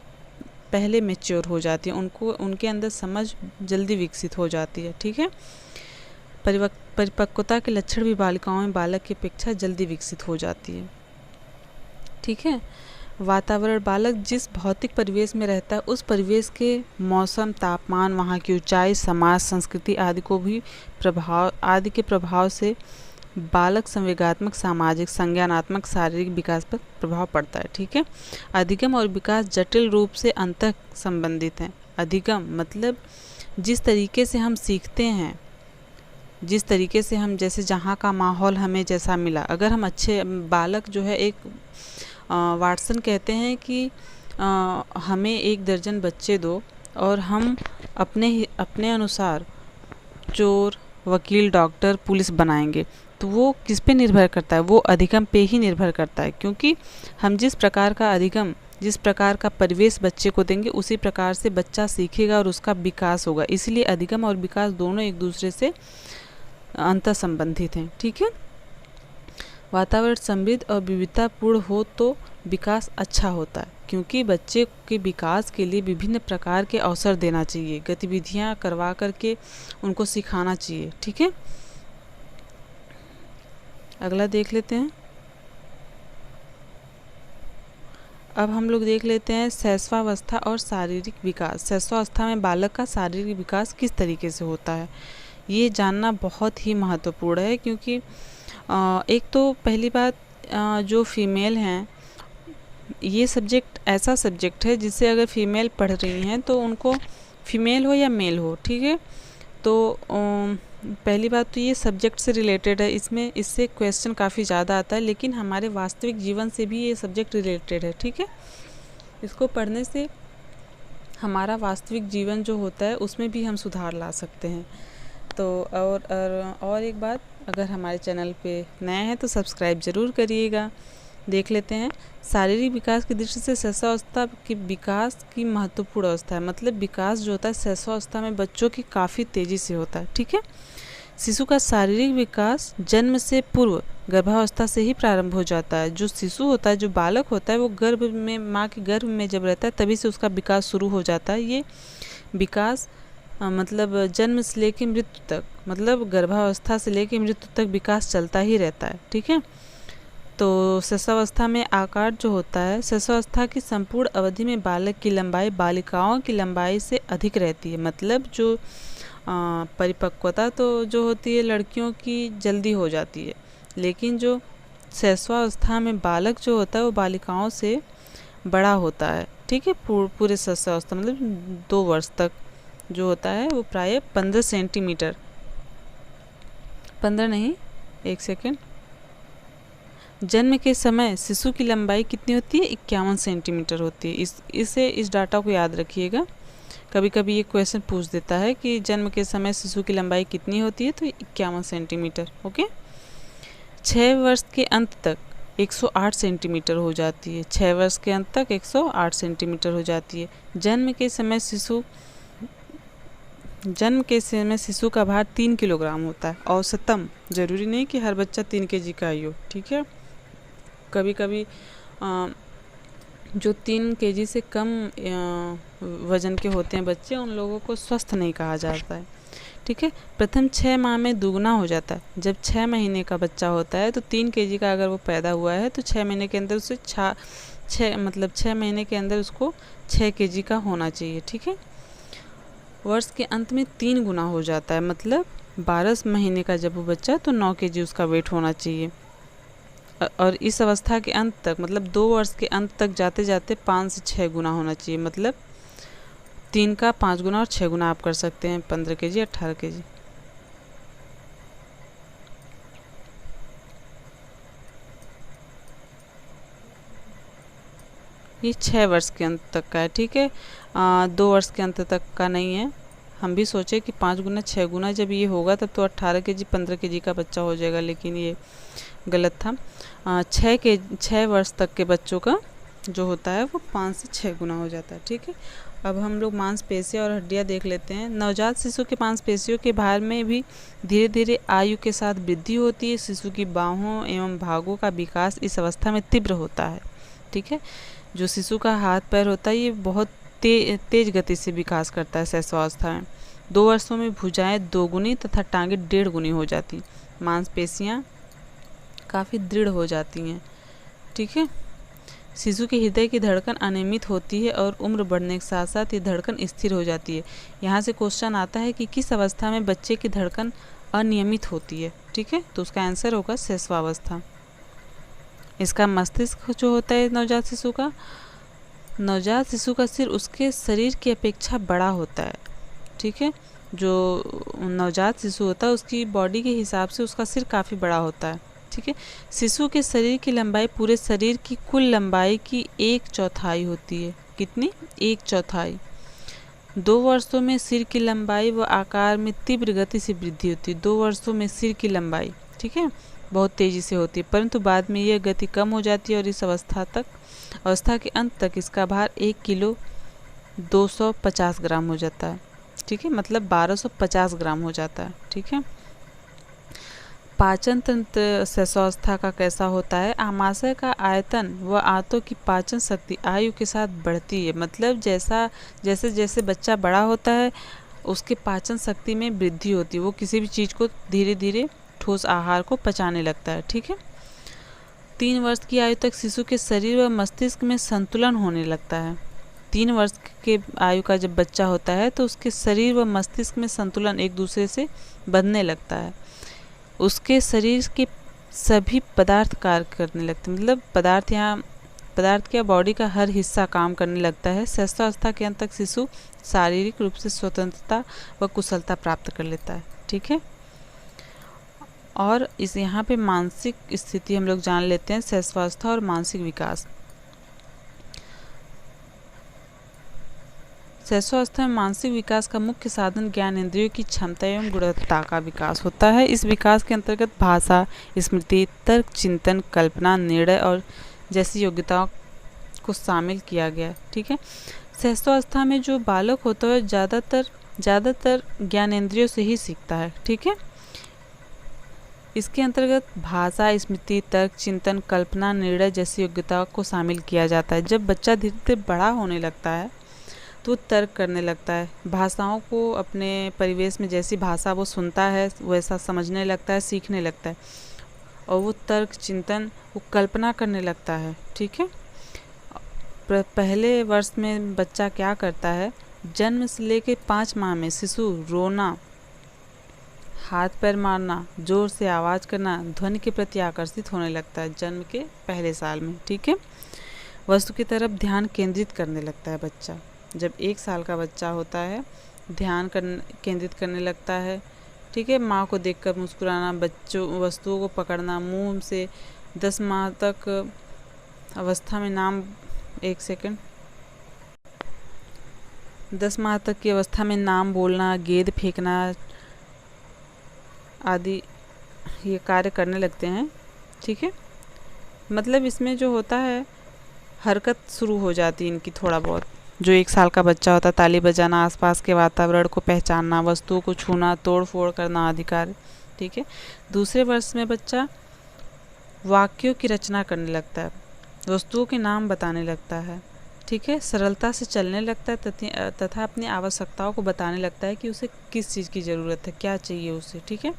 पहले मैच्योर हो जाती हैं, उनके अंदर समझ जल्दी विकसित हो जाती है, ठीक है। परिपक्वता के लक्षण भी बालिकाओं में बालक की अपेक्षा जल्दी विकसित हो जाती है, ठीक है। वातावरण, बालक जिस भौतिक परिवेश में रहता है उस परिवेश के मौसम, तापमान, वहाँ की ऊंचाई, समाज, संस्कृति आदि के प्रभाव से बालक संवेगात्मक, सामाजिक, संज्ञानात्मक, शारीरिक विकास पर प्रभाव पड़ता है, ठीक है। अधिगम और विकास जटिल रूप से अंतः संबंधित हैं। अधिगम मतलब जिस तरीके से हम सीखते हैं, जिस तरीके से हम जैसे जहाँ का माहौल हमें जैसा मिला, अगर हम अच्छे बालक जो है, एक वाटसन कहते हैं कि हमें 1 दर्जन बच्चे दो और हम अपने अनुसार चोर, वकील, डॉक्टर, पुलिस बनाएंगे। तो वो किस पे निर्भर करता है? वो अधिगम पे ही निर्भर करता है, क्योंकि हम जिस प्रकार का अधिगम, जिस प्रकार का परिवेश बच्चे को देंगे उसी प्रकार से बच्चा सीखेगा और उसका विकास होगा। इसलिए अधिगम और विकास दोनों एक दूसरे से अंतर संबंधित हैं, ठीक है। वातावरण समृद्ध और विविधतापूर्ण हो तो विकास अच्छा होता है, क्योंकि बच्चे के विकास के लिए विभिन्न प्रकार के अवसर देना चाहिए, गतिविधियां करवा करके उनको सिखाना चाहिए, ठीक है। अगला देख लेते हैं। अब हम लोग देख लेते हैं शैशवावस्था और शारीरिक विकास। शैशवावस्था में बालक का शारीरिक विकास किस तरीके से होता है, ये जानना बहुत ही महत्वपूर्ण है, क्योंकि एक तो पहली बात, जो फीमेल हैं, ये सब्जेक्ट ऐसा सब्जेक्ट है जिससे अगर फीमेल पढ़ रही हैं तो उनको, फीमेल हो या मेल हो, ठीक है, तो पहली बात तो ये सब्जेक्ट से रिलेटेड है, इसमें इससे क्वेश्चन काफ़ी ज़्यादा आता है, लेकिन हमारे वास्तविक जीवन से भी ये सब्जेक्ट रिलेटेड है, ठीक है। इसको पढ़ने से हमारा वास्तविक जीवन जो होता है उसमें भी हम सुधार ला सकते हैं। तो और एक बात, अगर हमारे चैनल पे नए हैं तो सब्सक्राइब ज़रूर करिएगा। देख लेते हैं, शारीरिक विकास की दृष्टि से शैशवावस्था की विकास की महत्वपूर्ण अवस्था है। मतलब विकास जो होता है शैशवावस्था में बच्चों की काफ़ी तेज़ी से होता है, ठीक है। शिशु का शारीरिक विकास जन्म से पूर्व गर्भावस्था से ही प्रारंभ हो जाता है। जो शिशु होता है, जो बालक होता है, वो गर्भ में, माँ के गर्भ में जब रहता है तभी से उसका विकास शुरू हो जाता है। ये विकास मतलब जन्म से लेकर मृत्यु तक, मतलब गर्भावस्था से लेकर मृत्यु तक विकास चलता ही रहता है, ठीक है। तो शैशवावस्था में आकार जो होता है, शैशवावस्था की संपूर्ण अवधि में बालक की लंबाई बालिकाओं की लंबाई से अधिक रहती है। मतलब जो परिपक्वता तो जो होती है लड़कियों की जल्दी हो जाती है, लेकिन जो शैशवावस्था में बालक जो होता है वो बालिकाओं से बड़ा होता है, ठीक है। पूरे शैशवावस्था मतलब 2 वर्ष तक जो होता है वो प्रायः 15 सेंटीमीटर, 15 नहीं, 1 सेकेंड, जन्म के समय शिशु की लंबाई कितनी होती है, 51 सेंटीमीटर होती है। इस डाटा को याद रखिएगा। कभी कभी ये क्वेश्चन पूछ देता है कि जन्म के समय शिशु की लंबाई कितनी होती है, तो 51 सेंटीमीटर, ओके। 6 वर्ष के अंत तक 108 सेंटीमीटर हो जाती है। 6 वर्ष के अंत तक 108 सेंटीमीटर हो जाती है। जन्म के समय शिशु का भार 3 किलोग्राम होता है औसतम। जरूरी नहीं कि हर बच्चा 3 केजी का ही हो, ठीक है। कभी कभी जो 3 केजी से कम वज़न के होते हैं बच्चे, उन लोगों को स्वस्थ नहीं कहा जाता है, ठीक है। प्रथम 6 माह में दुगना हो जाता है। जब 6 महीने का बच्चा होता है तो 3 केजी का अगर वो पैदा हुआ है तो 6 महीने के अंदर उसे 6 महीने के अंदर उसको 6 केजी का होना चाहिए, ठीक है। वर्ष के अंत में 3 गुना हो जाता है, मतलब 12 महीने का जब वो बच्चा तो 9 केजी उसका वेट होना चाहिए। और इस अवस्था के अंत तक, मतलब 2 वर्ष के अंत तक जाते जाते 5 से 6 गुना होना चाहिए। मतलब 3 का 5 गुना और 6 गुना आप कर सकते हैं, 15 केजी, 18 केजी। ये 6 वर्ष के अंत तक का है, ठीक है। 2 वर्ष के अंत तक का नहीं है। हम भी सोचे कि 5 गुना 6 गुना जब ये होगा तब तो 18 केजी 15 केजी का बच्चा हो जाएगा, लेकिन ये गलत था। 6 वर्ष तक के बच्चों का जो होता है वो 5 से 6 गुना हो जाता है, ठीक है। अब हम लोग मांसपेशियाँ और हड्डियाँ देख लेते हैं। नवजात शिशु के मांसपेशियों के भार में भी धीरे धीरे आयु के साथ वृद्धि होती है। शिशु की बाहों एवं भागों का विकास इस अवस्था में तीव्र होता है, ठीक है। जो शिशु का हाथ पैर होता है ये बहुत तेज गति से विकास करता है शैशवावस्था में। 2 वर्षों में भुजाएं 2 गुनी तथा टांगें 1.5 गुनी हो जाती। मांसपेशियाँ काफ़ी दृढ़ हो जाती हैं, ठीक है। शिशु के हृदय की धड़कन अनियमित होती है और उम्र बढ़ने के साथ साथ ये धड़कन स्थिर हो जाती है। यहाँ से क्वेश्चन आता है कि किस अवस्था में बच्चे की धड़कन अनियमित होती है, ठीक है। तो उसका आंसर होगा शैशवावस्था। इसका मस्तिष्क जो होता है नवजात शिशु का सिर उसके शरीर की अपेक्षा बड़ा होता है, ठीक है। जो नवजात शिशु होता है उसकी बॉडी के हिसाब से उसका सिर काफ़ी बड़ा होता है, ठीक है। शिशु के शरीर की लंबाई पूरे शरीर की कुल लंबाई की 1/4 होती है। कितनी? 1/4। 2 वर्षों में सिर की लंबाई व आकार में तीव्र गति से वृद्धि होती है। 2 वर्षों में सिर की लंबाई, ठीक है, बहुत तेज़ी से होती है, परंतु बाद में यह गति कम हो जाती है और इस अवस्था के अंत तक इसका भार 1 किलो 250 ग्राम हो जाता है, ठीक है। मतलब 1250 ग्राम हो जाता है, ठीक है। पाचन तंत्र शैशवावस्था का कैसा होता है? आमाशय का आयतन व आंतों की पाचन शक्ति आयु के साथ बढ़ती है। मतलब जैसे जैसे बच्चा बड़ा होता है उसके पाचन शक्ति में वृद्धि होती है। वो किसी भी चीज़ को धीरे धीरे ठोस आहार को पचाने लगता है। ठीक है। 3 वर्ष की आयु तक शिशु के शरीर व मस्तिष्क में संतुलन होने लगता है। 3 वर्ष के आयु का जब बच्चा होता है तो उसके शरीर व मस्तिष्क में संतुलन एक दूसरे से बनने लगता है। उसके शरीर के सभी पदार्थ कार्य करने लगते हैं, मतलब पदार्थ क्या, बॉडी का हर हिस्सा काम करने लगता है। शैशवावस्था के अंत तक शिशु शारीरिक रूप से स्वतंत्रता व कुशलता प्राप्त कर लेता है। ठीक है। और इस यहाँ पे मानसिक स्थिति हम लोग जान लेते हैं, शैशवावस्था और मानसिक विकास। शैशवावस्था में मानसिक विकास का मुख्य साधन ज्ञान इंद्रियों की क्षमता एवं गुणवत्ता का विकास होता है। इस विकास के अंतर्गत भाषा, स्मृति, तर्क, चिंतन, कल्पना, निर्णय और जैसी योग्यताओं को शामिल किया गया है। ठीक है। शैशवावस्था में जो बालक होता है ज़्यादातर ज्ञानेंद्रियों से ही सीखता है। ठीक है। इसके अंतर्गत भाषा, स्मृति, तर्क, चिंतन, कल्पना, निर्णय जैसी योग्यताओं को शामिल किया जाता है। जब बच्चा धीरे धीरे बड़ा होने लगता है तो तर्क करने लगता है, भाषाओं को अपने परिवेश में जैसी भाषा वो सुनता है वैसा समझने लगता है, सीखने लगता है, और वो तर्क, चिंतन, वो कल्पना करने लगता है। ठीक है। पहले वर्ष में बच्चा क्या करता है, जन्म से लेकर 5 माह में शिशु रोना, हाथ पैर मारना, जोर से आवाज़ करना, ध्वनि के प्रति आकर्षित होने लगता है जन्म के पहले साल में। ठीक है। वस्तु की तरफ ध्यान केंद्रित करने लगता है बच्चा। जब 1 साल का बच्चा होता है ध्यान केंद्रित करने लगता है। ठीक है। माँ को देखकर मुस्कुराना, वस्तुओं को पकड़ना, मुंह से 10 माह तक अवस्था में 10 माह तक की अवस्था में नाम बोलना, गेंद फेंकना आदि ये कार्य करने लगते हैं। ठीक है। मतलब इसमें जो होता है हरकत शुरू हो जाती है इनकी थोड़ा बहुत। जो 1 साल का बच्चा होता है ताली बजाना, आसपास के वातावरण को पहचानना, वस्तुओं को छूना, तोड़ फोड़ करना आदि कार्य। ठीक है। दूसरे वर्ष में बच्चा वाक्यों की रचना करने लगता है, वस्तुओं के नाम बताने लगता है। ठीक है। सरलता से चलने लगता है तथा अपनी आवश्यकताओं को बताने लगता है कि उसे किस चीज़ की ज़रूरत है, क्या चाहिए उसे। ठीक है।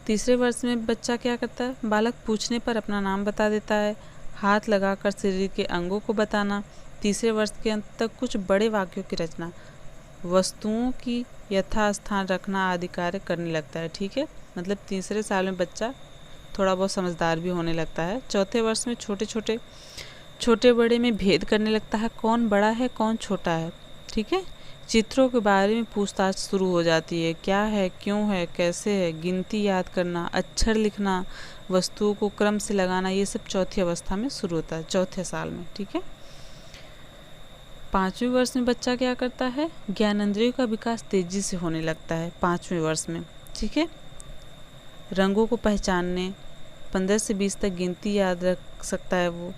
तीसरे वर्ष में बच्चा क्या करता है, बालक पूछने पर अपना नाम बता देता है, हाथ लगाकर शरीर के अंगों को बताना। तीसरे वर्ष के अंत तक कुछ बड़े वाक्यों की रचना, वस्तुओं की यथास्थान रखना आदि कार्य करने लगता है। ठीक है। मतलब तीसरे साल में बच्चा थोड़ा बहुत समझदार भी होने लगता है। चौथे वर्ष में छोटे बड़े में भेद करने लगता है, कौन बड़ा है कौन छोटा है। ठीक है। चित्रों के बारे में पूछताछ शुरू हो जाती है, क्या है, क्यों है, कैसे है, गिनती याद करना, अक्षर लिखना, वस्तुओं को क्रम से लगाना, ये सब चौथी अवस्था में शुरू होता है, चौथे साल में। ठीक है। 5वें वर्ष में बच्चा क्या करता है, ज्ञानेंद्रियों का विकास तेजी से होने लगता है 5वें वर्ष में। ठीक है। रंगों को पहचानने, 15 से 20 तक गिनती याद रख सकता है वो।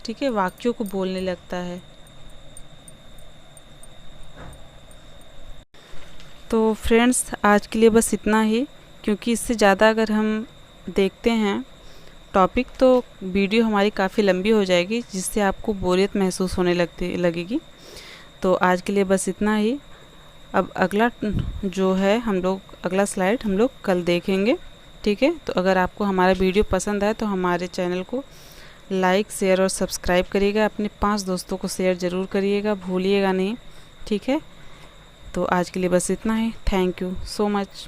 ठीक है। वाक्यों को बोलने लगता है। तो फ्रेंड्स आज के लिए बस इतना ही, क्योंकि इससे ज़्यादा अगर हम देखते हैं टॉपिक तो वीडियो हमारी काफ़ी लंबी हो जाएगी, जिससे आपको बोरियत महसूस होने लगेगी। तो आज के लिए बस इतना ही। अब अगला जो है अगला स्लाइड हम लोग कल देखेंगे। ठीक है। तो अगर आपको हमारा वीडियो पसंद आए तो हमारे चैनल को लाइक, शेयर और सब्सक्राइब करिएगा। अपने 5 दोस्तों को शेयर ज़रूर करिएगा, भूलिएगा नहीं। ठीक है। तो आज के लिए बस इतना ही। Thank you so much.